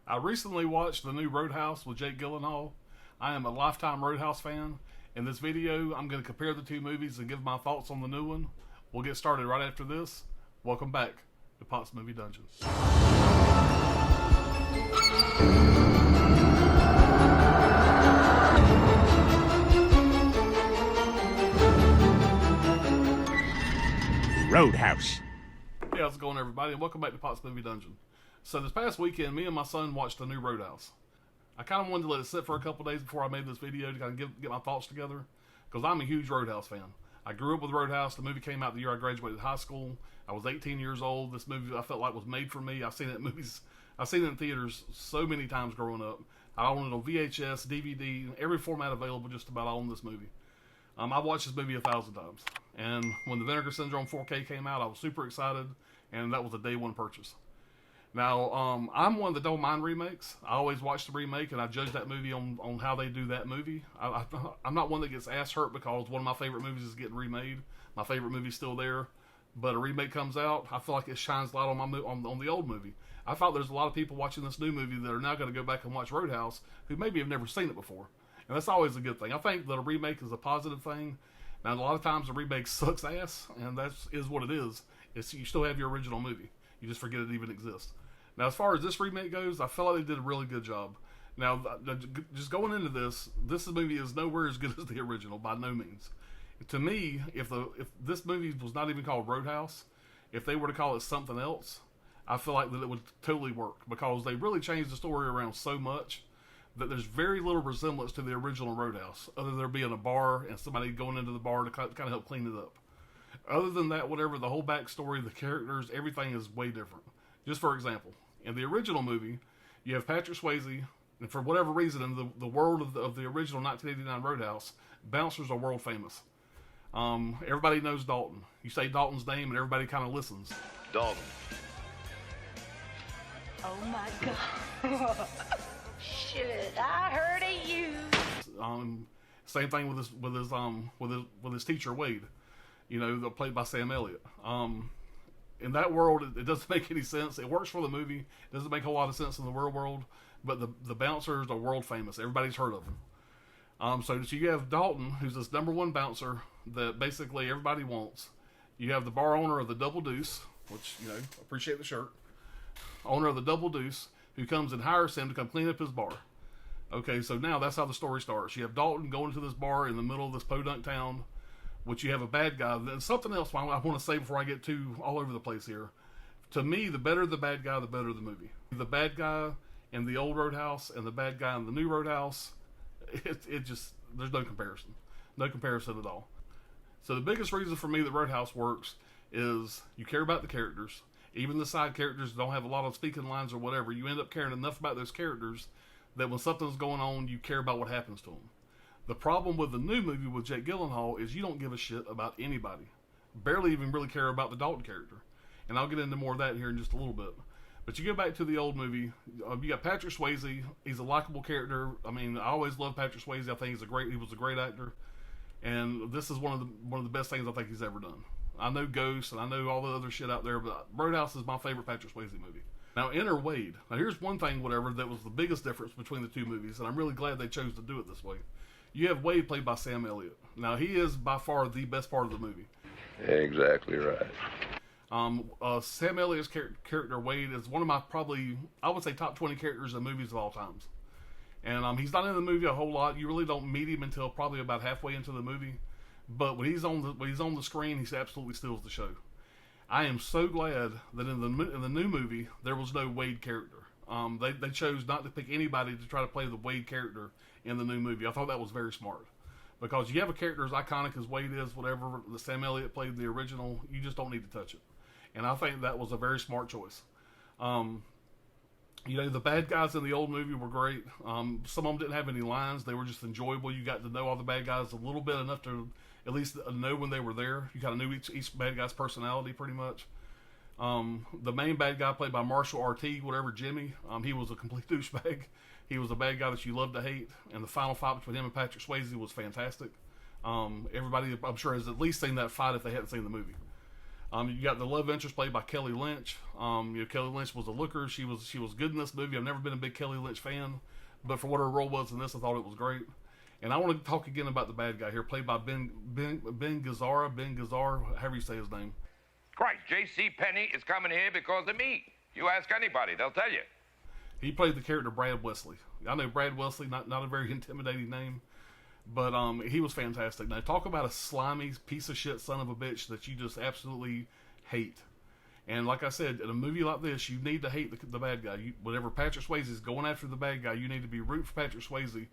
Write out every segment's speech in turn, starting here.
I recently watched the new Roadhouse with Jake Gyllenhaal. I am a lifetime Roadhouse fan. In this video, I'm going to compare the two movies and give my thoughts on the new one. We'll get started right after this. Welcome back to Potts Movie Dungeon. Roadhouse. Hey, how's it going, everybody? And welcome back to Potts Movie Dungeon. So this past weekend, me and my son watched the new Roadhouse. I kind of wanted to let it sit for a couple days before I made this video to kind of get my thoughts together, because I'm a huge Roadhouse fan. I grew up with Roadhouse. The movie came out the year I graduated high school. I was 18 years old. This movie I felt like was made for me. I've seen it in theaters so many times growing up. I own it on VHS, DVD, every format available. Just about I own this movie. I've watched this movie 1,000 times. And when the Vinegar Syndrome 4K came out, I was super excited, and that was a day one purchase. Now, I'm one that don't mind remakes. I always watch the remake, and I judge that movie on how they do that movie. I'm not one that gets ass hurt because one of my favorite movies is getting remade. My favorite movie's still there, but a remake comes out, I feel like it shines light on the old movie. I thought there's a lot of people watching this new movie that are now going to go back and watch Roadhouse who maybe have never seen it before. And that's always a good thing. I think that a remake is a positive thing. Now, a lot of times a remake sucks ass, and that is what it is. You still have your original movie. You just forget it even exists. Now, as far as this remake goes, I feel like they did a really good job. Now, just going into this movie is nowhere as good as the original, by no means. To me, if this movie was not even called Roadhouse, if they were to call it something else, I feel like that it would totally work, because they really changed the story around so much that there's very little resemblance to the original Roadhouse, other than there being a bar and somebody going into the bar to kind of help clean it up. Other than that, whatever, the whole backstory, the characters, everything is way different. Just for example, in the original movie, you have Patrick Swayze, and for whatever reason, in the world of the original 1989 Roadhouse, bouncers are world famous. Everybody knows Dalton. You say Dalton's name, and everybody kind of listens. Dalton. Oh my God. Shit, I heard of you. Same thing with his teacher Wade, played by Sam Elliott. In that world, it doesn't make any sense. It works for the movie. It doesn't make a lot of sense in the real world. But the bouncers are world famous. Everybody's heard of them. So you have Dalton, who's this number one bouncer that basically everybody wants. You have the bar owner of the Double Deuce, which, appreciate the shirt. Owner of the Double Deuce, who comes and hires him to come clean up his bar. Okay, so now that's how the story starts. You have Dalton going to this bar in the middle of this podunk town, which you have a bad guy. And something else I want to say before I get too all over the place here. To me, the better the bad guy, the better the movie. The bad guy in the old Roadhouse and the bad guy in the new Roadhouse, it just, there's no comparison. No comparison at all. So the biggest reason for me that Roadhouse works is you care about the characters. Even the side characters don't have a lot of speaking lines or whatever. You end up caring enough about those characters that when something's going on, you care about what happens to them. The problem with the new movie with Jake Gyllenhaal is you don't give a shit about anybody. Barely even really care about the Dalton character. And I'll get into more of that here in just a little bit. But you go back to the old movie, you got Patrick Swayze. He's a likable character. I mean, I always loved Patrick Swayze. I think he was a great actor. And this is one of the best things I think he's ever done. I know Ghost and I know all the other shit out there, but Roadhouse is my favorite Patrick Swayze movie. Now, enter Wade. Now, here's one thing, that was the biggest difference between the two movies, and I'm really glad they chose to do it this way. You have Wade played by Sam Elliott. Now, he is by far the best part of the movie. Exactly right. Sam Elliott's character, Wade, is one of my probably, I would say, top 20 characters in movies of all times. And he's not in the movie a whole lot. You really don't meet him until probably about halfway into the movie. But when he's on the screen, he absolutely steals the show. I am so glad that in the new movie there was no Wade character. They chose not to pick anybody to try to play the Wade character in the new movie. I thought that was very smart, because you have a character as iconic as Wade is, whatever the Sam Elliott played in the original, you just don't need to touch it. And I think that was a very smart choice. The bad guys in the old movie were great. Some of them didn't have any lines. They were just enjoyable. You got to know all the bad guys a little bit, enough to at least know when they were there. You kind of knew each bad guy's personality pretty much. The main bad guy, played by Marshall R.T., whatever, Jimmy, he was a complete douchebag. He was a bad guy that you loved to hate. And the final fight between him and Patrick Swayze was fantastic. Everybody, I'm sure, has at least seen that fight if they hadn't seen the movie. You got the love interest played by Kelly Lynch. Kelly Lynch was a looker. She was good in this movie. I've never been a big Kelly Lynch fan, but for what her role was in this, I thought it was great. And I want to talk again about the bad guy here, played by Ben Gazzara, however you say his name. Right, J.C. Penney is coming here because of me. You ask anybody, they'll tell you. He played the character Brad Wesley. I know Brad Wesley, not a very intimidating name, but he was fantastic. Now, talk about a slimy piece of shit son of a bitch that you just absolutely hate. And like I said, in a movie like this, you need to hate the bad guy. Whenever Patrick Swayze is going after the bad guy, you need to be rooting for Patrick Swayze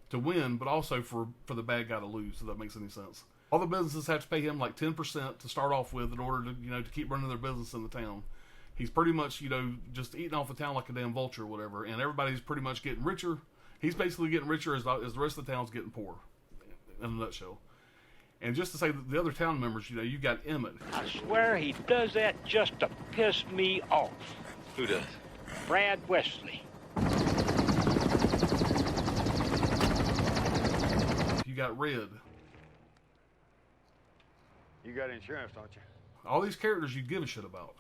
to win, but also for the bad guy to lose, if that makes any sense. All the businesses have to pay him like 10% to start off with in order to, to keep running their business in the town. He's pretty much, just eating off the town like a damn vulture or whatever, and everybody's pretty much getting richer. He's basically getting richer as the rest of the town's getting poor, in a nutshell. And just to say the other town members, you got Emmett. I swear he does that just to piss me off. Who does? Brad Wesley. You got Red. You got insurance, don't you? All these characters you give a shit about.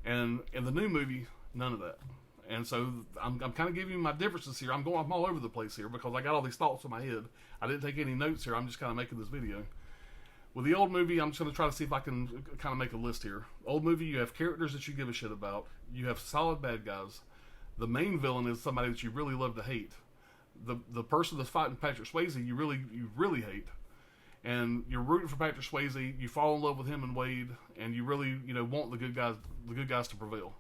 And in the new movie, none of that. And so I'm kind of giving you my differences here. I'm all over the place here because I got all these thoughts in my head. I didn't take any notes here. I'm just kind of making this video. With the old movie, I'm just going to try to see if I can kind of make a list here. Old movie, you have characters that you give a shit about. You have solid bad guys. The main villain is somebody that you really love to hate. The person that's fighting Patrick Swayze, you really hate. And you're rooting for Patrick Swayze. You fall in love with him and Wade, and you really, want the good guys to prevail.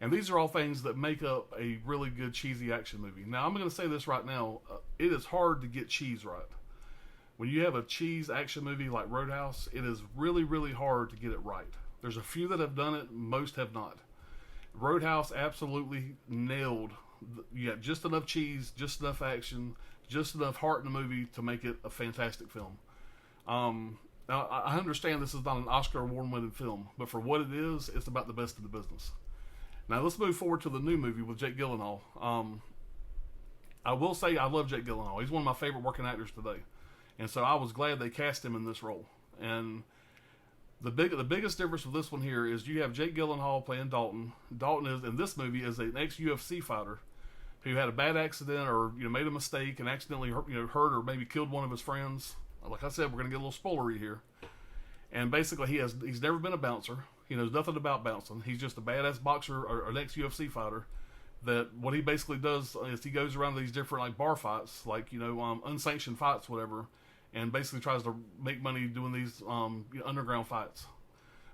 And these are all things that make up a really good cheesy action movie. Now, I'm going to say this right now: it is hard to get cheese right. When you have a cheese action movie like Roadhouse, it is really, really hard to get it right. There's a few that have done it; most have not. Roadhouse absolutely nailed. You got just enough cheese, just enough action, just enough heart in the movie to make it a fantastic film. Now, I understand this is not an Oscar award-winning film, but for what it is, it's about the best in the business. Now, let's move forward to the new movie with Jake Gyllenhaal. I will say I love Jake Gyllenhaal. He's one of my favorite working actors today. And so I was glad they cast him in this role. And the biggest difference with this one here is you have Jake Gyllenhaal playing Dalton. Dalton is, in this movie, is an ex-UFC fighter who had a bad accident or made a mistake and accidentally hurt or maybe killed one of his friends. Like I said, we're going to get a little spoilery here. And basically, he's never been a bouncer. He knows nothing about bouncing. He's just a badass boxer or an ex-UFC fighter. That what he basically does is he goes around these different like bar fights, like unsanctioned fights, whatever, and basically tries to make money doing these underground fights.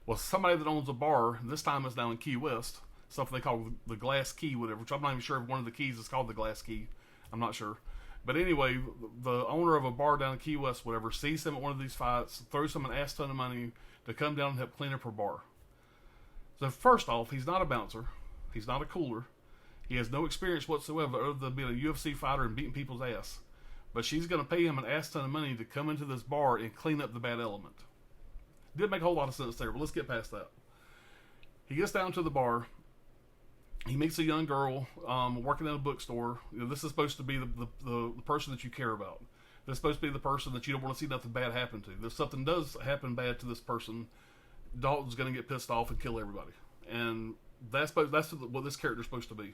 Well, somebody that owns a bar, this time it's now in Key West, something they call the Glass Key, whatever. Which I'm not even sure if one of the keys is called the Glass Key. I'm not sure. But anyway, the owner of a bar down in Key West, whatever, sees him at one of these fights, throws him an ass ton of money to come down and help clean up her bar. So first off, he's not a bouncer. He's not a cooler. He has no experience whatsoever other than being a UFC fighter and beating people's ass. But she's going to pay him an ass ton of money to come into this bar and clean up the bad element. Didn't make a whole lot of sense there, but let's get past that. He gets down to the bar. He meets a young girl working in a bookstore. This is supposed to be the person that you care about. This is supposed to be the person that you don't want to see nothing bad happen to. If something does happen bad to this person, Dalton's going to get pissed off and kill everybody. And that's what this character's supposed to be.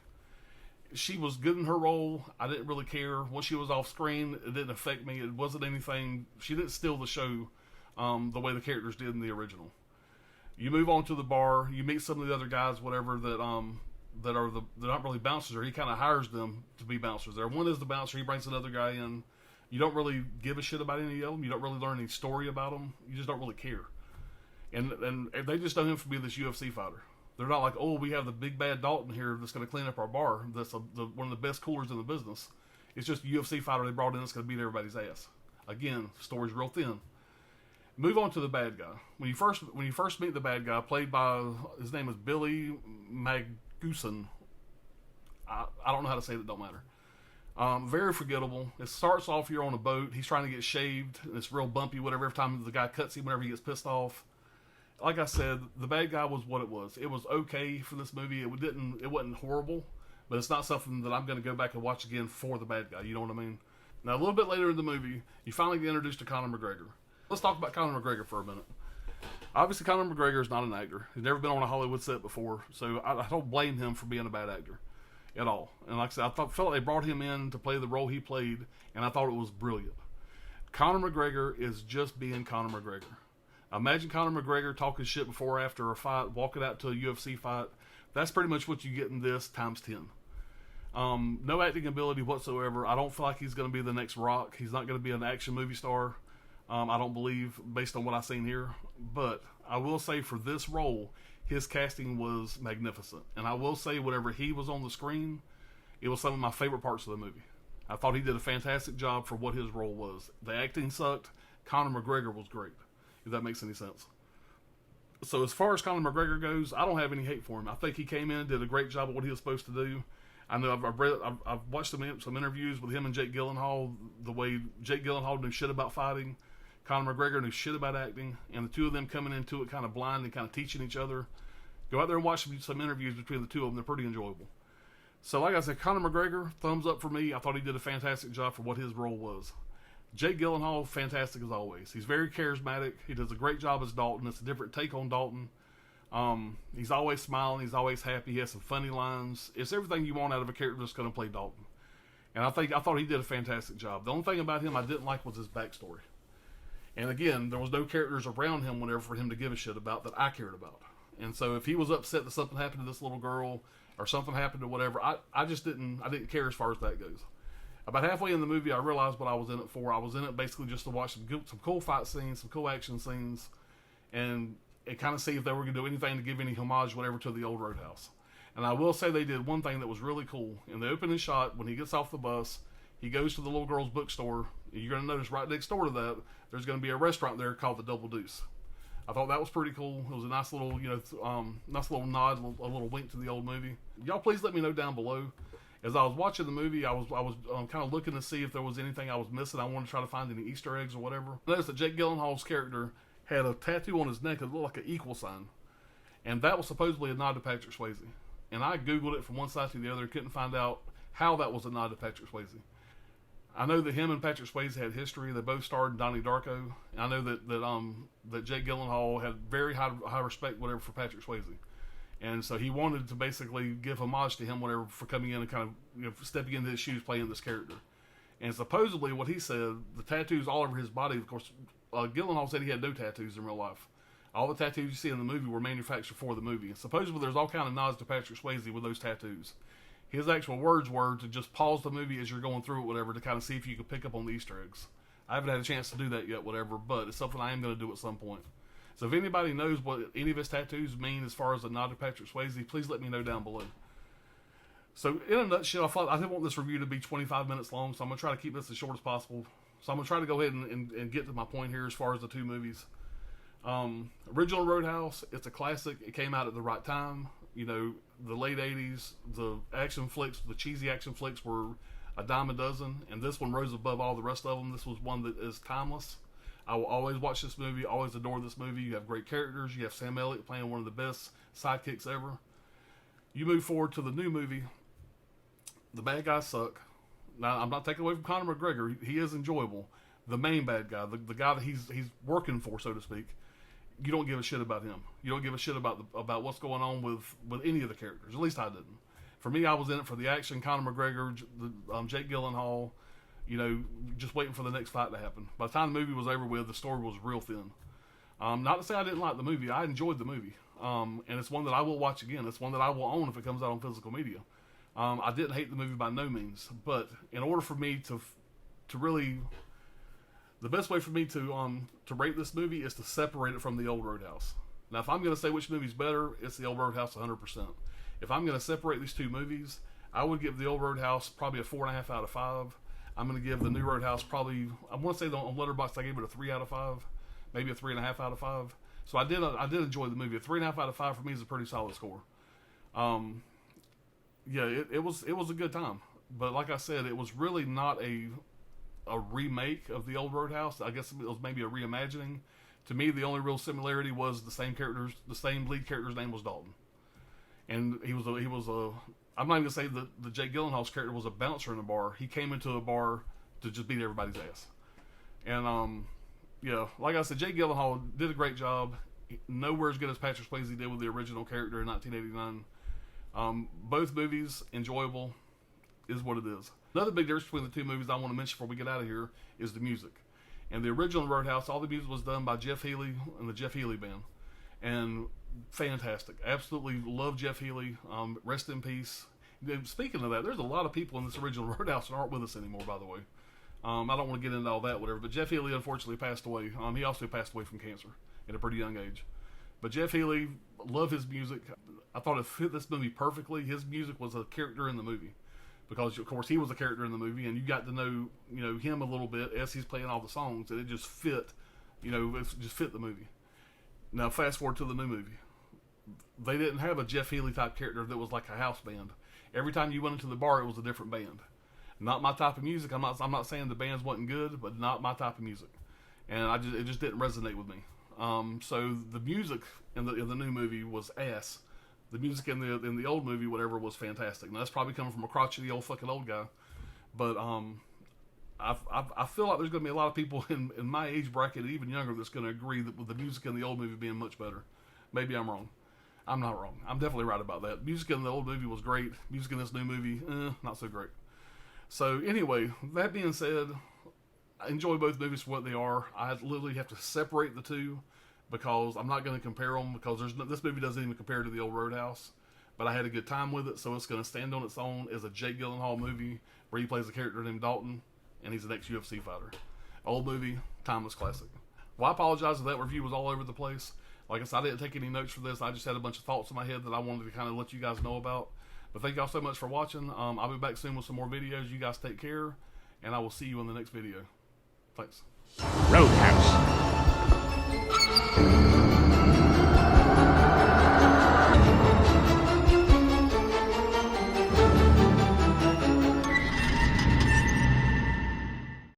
She was good in her role. I didn't really care. Once she was off screen, it didn't affect me. It wasn't anything. She didn't steal the show the way the characters did in the original. You move on to the bar. You meet some of the other guys, whatever, they're not really bouncers, or he kind of hires them to be bouncers. There, one is the bouncer. He brings another guy in. You don't really give a shit about any of them. You don't really learn any story about them. You just don't really care. And they just know him for being this UFC fighter. They're not like, oh, we have the big bad Dalton here that's going to clean up our bar. That's one of the best coolers in the business. It's just a UFC fighter they brought in that's going to beat everybody's ass. Again, story's real thin. Move on to the bad guy. When you first meet the bad guy, played by, his name is Billy Magnuson. I don't know how to say it. Don't matter. Very forgettable. It starts off, you're on a boat. He's trying to get shaved. And it's real bumpy, whatever. Every time the guy cuts him, whenever he gets pissed off. Like I said, the bad guy was what it was. It was okay for this movie. It wasn't horrible, but it's not something that I'm going to go back and watch again for the bad guy. You know what I mean? Now, a little bit later in the movie, you finally get introduced to Conor McGregor. Let's talk about Conor McGregor for a minute. Obviously, Conor McGregor is not an actor. He's never been on a Hollywood set before, so I don't blame him for being a bad actor at all. And like I said, felt like they brought him in to play the role he played, and I thought it was brilliant. Conor McGregor is just being Conor McGregor. Imagine Conor McGregor talking shit before or after a fight, walking out to a UFC fight. That's pretty much what you get in this times 10. No acting ability whatsoever. I don't feel like he's going to be the next Rock. He's not going to be an action movie star. I don't believe, based on what I've seen here. But I will say for this role, his casting was magnificent. And I will say whenever he was on the screen, it was some of my favorite parts of the movie. I thought he did a fantastic job for what his role was. The acting sucked. Conor McGregor was great, if that makes any sense. So as far as Conor McGregor goes, I don't have any hate for him. I think he came in, did a great job of what he was supposed to do. I know I've watched some interviews with him and Jake Gyllenhaal, the way Jake Gyllenhaal knew shit about fighting, Conor McGregor knew shit about acting, and the two of them coming into it kind of blind and kind of teaching each other. Go out there and watch some interviews between the two of them. They're pretty enjoyable. So like I said, Conor McGregor, thumbs up for me. I thought he did a fantastic job for what his role was. Jake Gyllenhaal, fantastic as always. He's very charismatic. He does a great job as Dalton. It's a different take on Dalton. He's always smiling. He's always happy. He has some funny lines. It's everything you want out of a character that's going to play Dalton. And I thought he did a fantastic job. The only thing about him I didn't like was his backstory. And again, there was no characters around him whenever for him to give a shit about that I cared about. And so if he was upset that something happened to this little girl or something happened to whatever, I just didn't care as far as that goes. About halfway in the movie, I realized what I was in it for. I was in it basically just to watch some cool fight scenes, some cool action scenes, and kind of see if they were going to do anything to give any homage, whatever, to the old Roadhouse. And I will say they did one thing that was really cool. In the opening shot, when he gets off the bus, he goes to the little girl's bookstore. You're going to notice right next door to that, there's going to be a restaurant there called the Double Deuce. I thought that was pretty cool. It was a nice little, nice little nod, a little wink to the old movie. Y'all please let me know down below. As I was watching the movie, I was kind of looking to see if there was anything I was missing. I wanted to try to find any Easter eggs or whatever. I noticed that Jake Gyllenhaal's character had a tattoo on his neck that looked like an equal sign. And that was supposedly a nod to Patrick Swayze. And I Googled it from one side to the other, couldn't find out how that was a nod to Patrick Swayze. I know that him and Patrick Swayze had history. They both starred in Donnie Darko. And I know that Jake Gyllenhaal had very high respect, whatever, for Patrick Swayze. And so he wanted to basically give homage to him, whatever, for coming in and kind of stepping into his shoes, playing this character. And supposedly, what he said, the tattoos all over his body. Of course, Gyllenhaal said he had no tattoos in real life. All the tattoos you see in the movie were manufactured for the movie. And supposedly, there's all kind of nods to Patrick Swayze with those tattoos. His actual words were to just pause the movie as you're going through it, whatever, to kind of see if you could pick up on the Easter eggs. I haven't had a chance to do that yet, whatever, but it's something I am going to do at some point. So if anybody knows what any of his tattoos mean as far as a nod to Patrick Swayze, please let me know down below. So in a nutshell, I didn't want this review to be 25 minutes long, so I'm going to try to keep this as short as possible. So I'm going to try to go ahead and get to my point here as far as the two movies. Original Roadhouse, it's a classic. It came out at the right time. You know, the late 80s, the action flicks, the cheesy action flicks were a dime a dozen, and this one rose above all the rest of them. This was one that is timeless. I will always watch this movie, always adore this movie. You have great characters. You have Sam Elliott playing one of the best sidekicks ever. You move forward to the new movie. The bad guys suck. Now, I'm not taking away from Conor McGregor. He is enjoyable. The main bad guy, the guy that he's working for, so to speak, you don't give a shit about him. You don't give a shit about what's going on with any of the characters. At least I didn't. For me, I was in it for the action. Conor McGregor, Jake Gyllenhaal, you know, just waiting for the next fight to happen. By the time the movie was over with, the story was real thin. Not to say I didn't like the movie. I enjoyed the movie. And it's one that I will watch again. It's one that I will own if it comes out on physical media. I didn't hate the movie by no means. But in order for me to really... The best way for me to rate this movie is to separate it from the old Roadhouse. Now, if I'm going to say which movie's better, it's the old Roadhouse 100%. If I'm going to separate these two movies, I would give the old Roadhouse probably a 4.5 out of 5. I'm going to give the new Roadhouse probably, I want to say on Letterboxd I gave it a 3 out of 5, maybe a 3.5 out of 5. So I did enjoy the movie. A 3.5 out of 5 for me is a pretty solid score. Yeah, it was a good time. But like I said, it was really not a remake of the old Roadhouse. I guess it was maybe a reimagining. To me, the only real similarity was the same lead character's name was Dalton, and he was I'm not even gonna say that the Jake Gyllenhaal's character was a bouncer in a bar. He came into a bar to just beat everybody's ass, and yeah, like I said, Jake Gyllenhaal did a great job. nowhere as good as Patrick Swayze did with the original character in 1989. Both movies, enjoyable, is what it is. Another big difference between the two movies I want to mention before we get out of here is the music. And the original Roadhouse, all the music was done by Jeff Healey and the Jeff Healey Band. And fantastic. Absolutely love Jeff Healey. Rest in peace. Speaking of that, there's a lot of people in this original Roadhouse that aren't with us anymore, by the way. I don't want to get into all that, whatever. But Jeff Healey unfortunately passed away. He also passed away from cancer at a pretty young age. But Jeff Healey, love his music. I thought it fit this movie perfectly. His music was a character in the movie. Because, of course, he was a character in the movie, and you got to know, him a little bit as he's playing all the songs, and it just fit, it just fit the movie. Now, fast forward to the new movie. They didn't have a Jeff Healey type character that was like a house band. Every time you went into the bar, it was a different band. Not my type of music. I'm not saying the bands wasn't good, but not my type of music, and it just didn't resonate with me. So the music in the new movie was ass. The music in the old movie, whatever, was fantastic. Now, that's probably coming from a crotchety old fucking old guy, but I feel like there's going to be a lot of people in my age bracket, even younger, that's going to agree that with the music in the old movie being much better. Maybe I'm wrong. I'm not wrong. I'm definitely right about that. Music in the old movie was great. Music in this new movie, not so great. So anyway, that being said, I enjoy both movies for what they are. I literally have to separate the two because I'm not going to compare them because this movie doesn't even compare to the old Roadhouse. But I had a good time with it, so it's going to stand on its own as a Jake Gyllenhaal movie where he plays a character named Dalton, and he's an ex-UFC fighter. Old movie, timeless classic. Well, I apologize if that review was all over the place. Like I said, I didn't take any notes for this. I just had a bunch of thoughts in my head that I wanted to kind of let you guys know about. But thank y'all so much for watching. I'll be back soon with some more videos. You guys take care, and I will see you in the next video. Thanks. Roadhouse.